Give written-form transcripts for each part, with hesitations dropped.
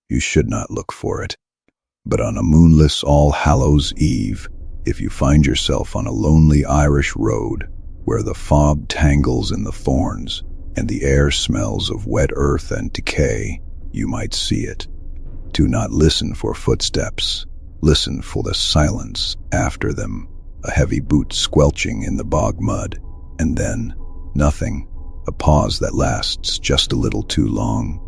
you should not look for it. But on a moonless All Hallows Eve, if you find yourself on a lonely Irish road where the fog tangles in the thorns and the air smells of wet earth and decay, you might see it. Do not listen for footsteps. Listen for the silence after them, a heavy boot squelching in the bog mud, and then nothing, a pause that lasts just a little too long.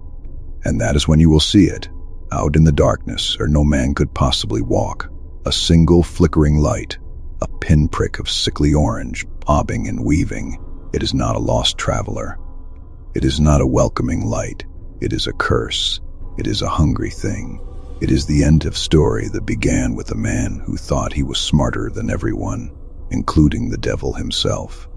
And that is when you will see it, out in the darkness where no man could possibly walk, a single flickering light, a pinprick of sickly orange, bobbing and weaving. It is not a lost traveler. It is not a welcoming light. It is a curse. It is a hungry thing. It is the end of story that began with a man who thought he was smarter than everyone, including the devil himself.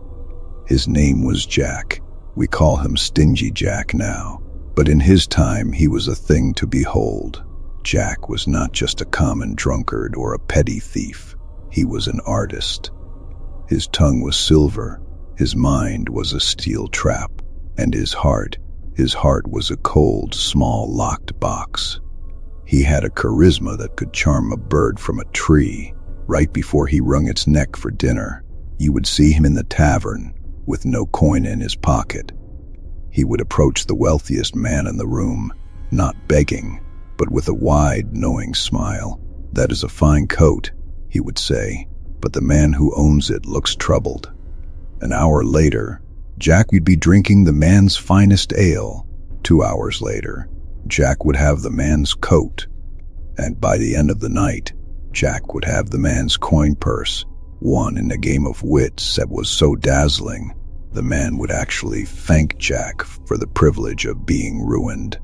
His name was Jack. We call him Stingy Jack now, but in his time he was a thing to behold. Jack was not just a common drunkard or a petty thief. He was an artist. His tongue was silver, his mind was a steel trap, and his heart was a cold, small, locked box. He had a charisma that could charm a bird from a tree. Right before he wrung its neck for dinner, you would see him in the tavern with no coin in his pocket. He would approach the wealthiest man in the room, not begging, but with a wide, knowing smile. "That is a fine coat," he would say, "but the man who owns it looks troubled." An hour later, Jack would be drinking the man's finest ale. 2 hours later, Jack would have the man's coat. And by the end of the night, Jack would have the man's coin purse, won in a game of wits that was so dazzling, the man would actually thank Jack for the privilege of being ruined.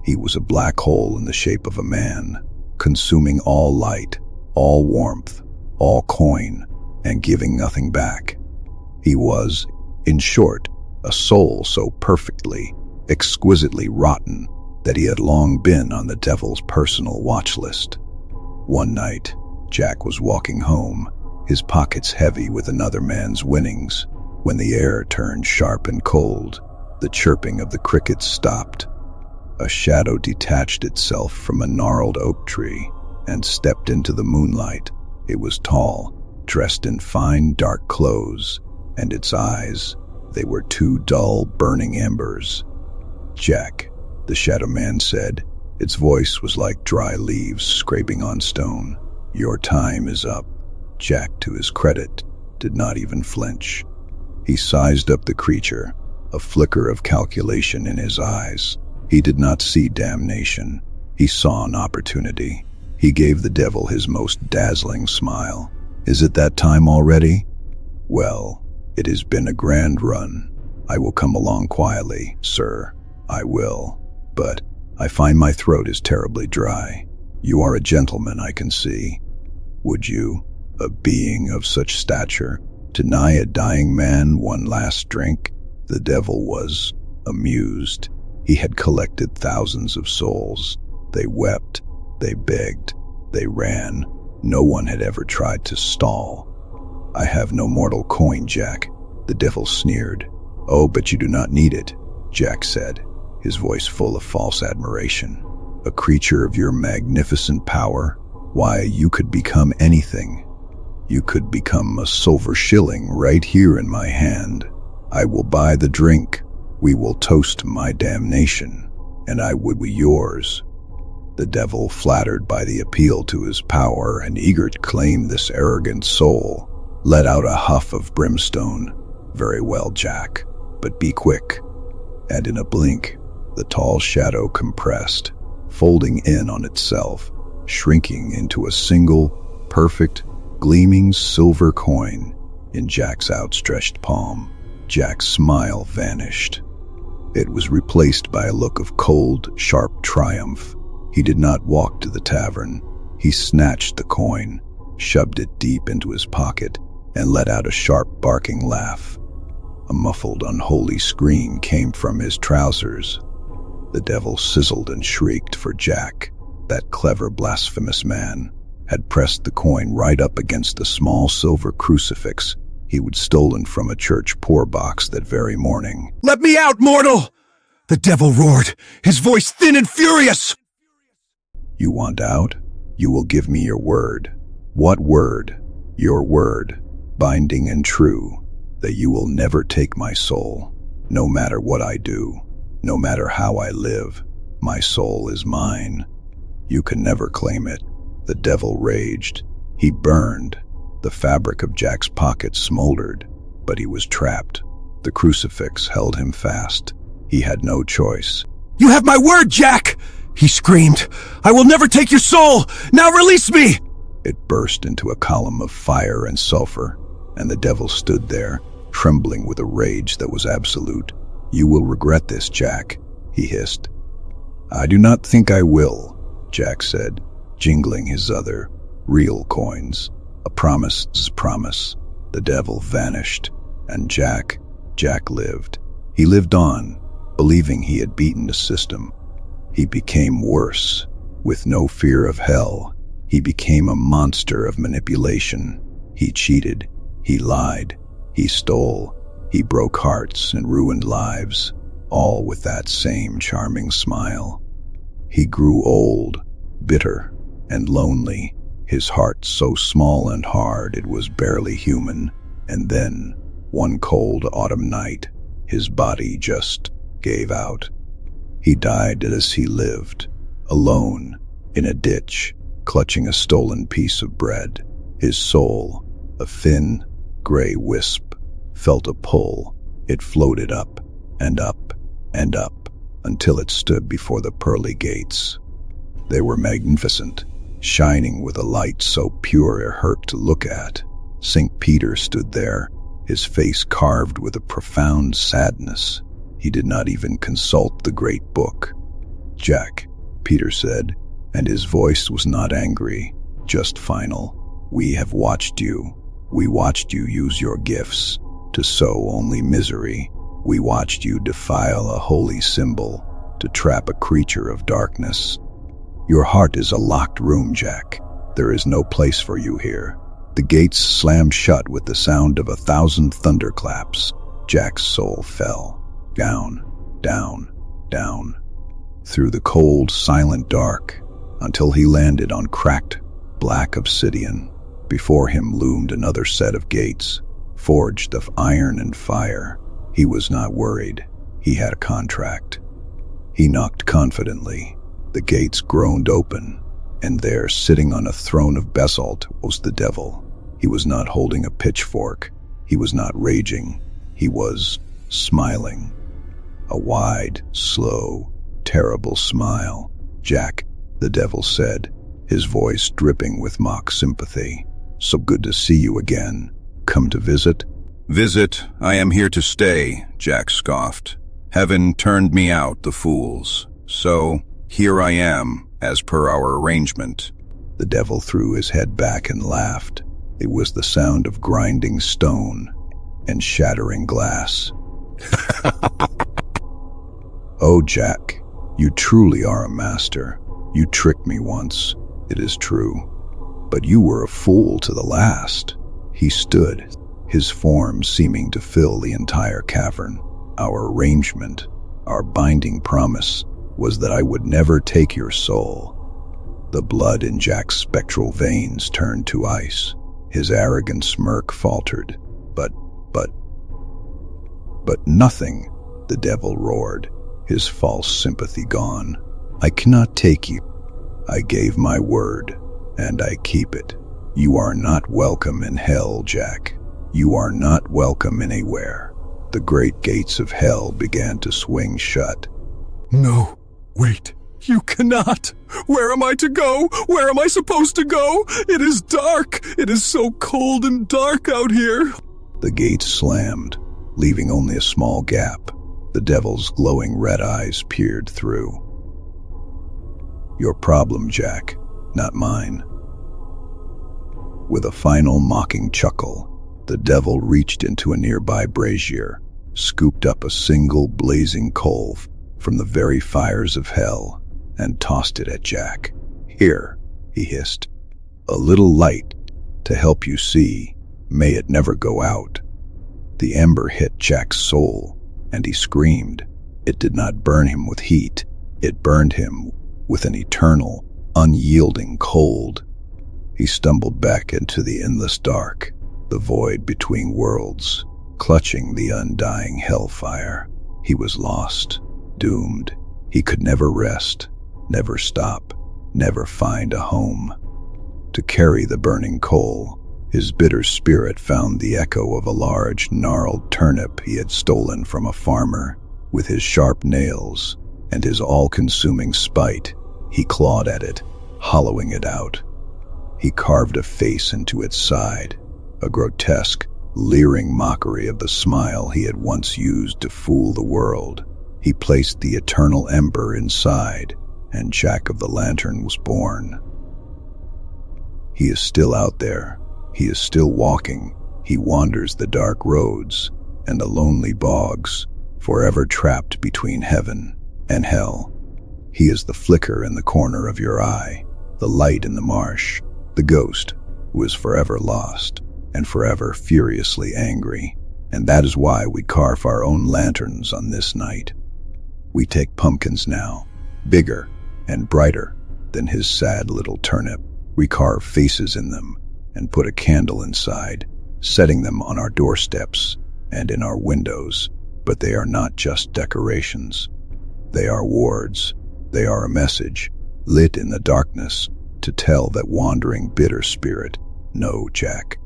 He was a black hole in the shape of a man, consuming all light, all warmth, all coin, and giving nothing back. He was, in short, a soul so perfectly, exquisitely rotten that he had long been on the devil's personal watch list. One night, Jack was walking home, his pockets heavy with another man's winnings, when the air turned sharp and cold. The chirping of the crickets stopped. A shadow detached itself from a gnarled oak tree and stepped into the moonlight. It was tall, dressed in fine dark clothes, and its eyes, they were two dull, burning embers. "Jack," the shadow man said. Its voice was like dry leaves scraping on stone. "Your time is up." Jack, to his credit, did not even flinch. He sized up the creature, a flicker of calculation in his eyes. He did not see damnation. He saw an opportunity. He gave the devil his most dazzling smile. "Is it that time already? Well, it has been a grand run. I will come along quietly, sir. I will. But I find my throat is terribly dry. You are a gentleman, I can see. Would you, a being of such stature, deny a dying man one last drink?" The devil was amused. He had collected thousands of souls. They wept, they begged, they ran. No one had ever tried to stall. "I have no mortal coin, Jack," the devil sneered. "Oh, but you do not need it," Jack said, his voice full of false admiration. "A creature of your magnificent power, why, you could become anything. You could become a silver shilling right here in my hand. I will buy the drink. We will toast my damnation, and I would be yours." The devil, flattered by the appeal to his power and eager to claim this arrogant soul, let out a huff of brimstone. "Very well, Jack, but be quick." And in a blink, the tall shadow compressed, folding in on itself, shrinking into a single, perfect, gleaming silver coin in Jack's outstretched palm. Jack's smile vanished. It was replaced by a look of cold, sharp triumph. He did not walk to the tavern. He snatched the coin, shoved it deep into his pocket, and let out a sharp, barking laugh. A muffled, unholy scream came from his trousers. The devil sizzled and shrieked, for Jack, that clever, blasphemous man, had pressed the coin right up against the small silver crucifix he would stolen from a church poor box that very morning. "Let me out, mortal!" the devil roared, his voice thin and furious. You want out? You will give me your word. What word? Your word, binding and true, that you will never take my soul. No matter what I do, no matter how I live, my soul is mine. You can never claim it. The devil raged. He burned. The fabric of Jack's pocket smoldered, but he was trapped. The crucifix held him fast. He had no choice. "You have my word, Jack!" he screamed. "I will never take your soul! Now release me!" It burst into a column of fire and sulfur, and the devil stood there, trembling with a rage that was absolute. "You will regret this, Jack," he hissed. "I do not think I will," Jack said, jingling his other, real coins. A promise is a promise. The devil vanished, and Jack lived. He lived on, believing he had beaten the system. He became worse. With no fear of hell, he became a monster of manipulation. He cheated, he lied, he stole, he broke hearts and ruined lives, all with that same charming smile. He grew old, bitter, and lonely, his heart so small and hard it was barely human. And then, one cold autumn night, his body just gave out. He died as he lived, alone, in a ditch, clutching a stolen piece of bread. His soul, a thin, gray wisp, felt a pull. It floated up and up and up until it stood before the pearly gates. They were magnificent, shining with a light so pure it hurt to look at. St. Peter stood there, his face carved with a profound sadness. He did not even consult the great book. "Jack," Peter said, and his voice was not angry, just final. "We have watched you. We watched you use your gifts to sow only misery. We watched you defile a holy symbol to trap a creature of darkness. Your heart is a locked room, Jack. There is no place for you here." The gates slammed shut with the sound of 1,000 thunderclaps. Jack's soul fell. Down, down, down, through the cold, silent dark, until he landed on cracked, black obsidian. Before him loomed another set of gates, forged of iron and fire. He was not worried. He had a contract. He knocked confidently. The gates groaned open, and there, sitting on a throne of basalt, was the devil. He was not holding a pitchfork. He was not raging. He was smiling. A wide, slow, terrible smile. "Jack," the devil said, his voice dripping with mock sympathy. "So good to see you again. Come to visit?" "Visit? I am here to stay," Jack scoffed. "Heaven turned me out, the fools. So, here I am, as per our arrangement." The devil threw his head back and laughed. It was the sound of grinding stone and shattering glass. "Oh, Jack, you truly are a master. You tricked me once, it is true. But you were a fool to the last." He stood, his form seeming to fill the entire cavern. "Our arrangement, our binding promise, was that I would never take your soul." The blood in Jack's spectral veins turned to ice. His arrogant smirk faltered. But nothing," the devil roared, his false sympathy gone. "I cannot take you. I gave my word, and I keep it. You are not welcome in hell, Jack. You are not welcome anywhere." The great gates of hell began to swing shut. "No, wait, you cannot! Where am I to go? Where am I supposed to go? It is dark! It is so cold and dark out here!" The gates slammed, leaving only a small gap. The devil's glowing red eyes peered through. "Your problem, Jack, not mine." With a final mocking chuckle, the devil reached into a nearby brazier, scooped up a single blazing coal from the very fires of hell, and tossed it at Jack. "Here," he hissed, "a little light to help you see. May it never go out." The ember hit Jack's soul, and he screamed. It did not burn him with heat. It burned him with an eternal, unyielding cold. He stumbled back into the endless dark, the void between worlds, clutching the undying hellfire. He was lost, doomed. He could never rest, never stop, never find a home. To carry the burning coal, his bitter spirit found the echo of a large, gnarled turnip he had stolen from a farmer. With his sharp nails and his all-consuming spite, he clawed at it, hollowing it out. He carved a face into its side, a grotesque, leering mockery of the smile he had once used to fool the world. He placed the eternal ember inside, and Jack of the Lantern was born. He is still out there. He is still walking. He wanders the dark roads and the lonely bogs, forever trapped between heaven and hell. He is the flicker in the corner of your eye, the light in the marsh, the ghost who is forever lost and forever furiously angry. And that is why we carve our own lanterns on this night. We take pumpkins now, bigger and brighter than his sad little turnip. We carve faces in them and put a candle inside, setting them on our doorsteps and in our windows. But they are not just decorations. They are wards. They are a message, lit in the darkness, to tell that wandering bitter spirit, no, Jack,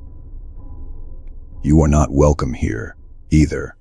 you are not welcome here, either.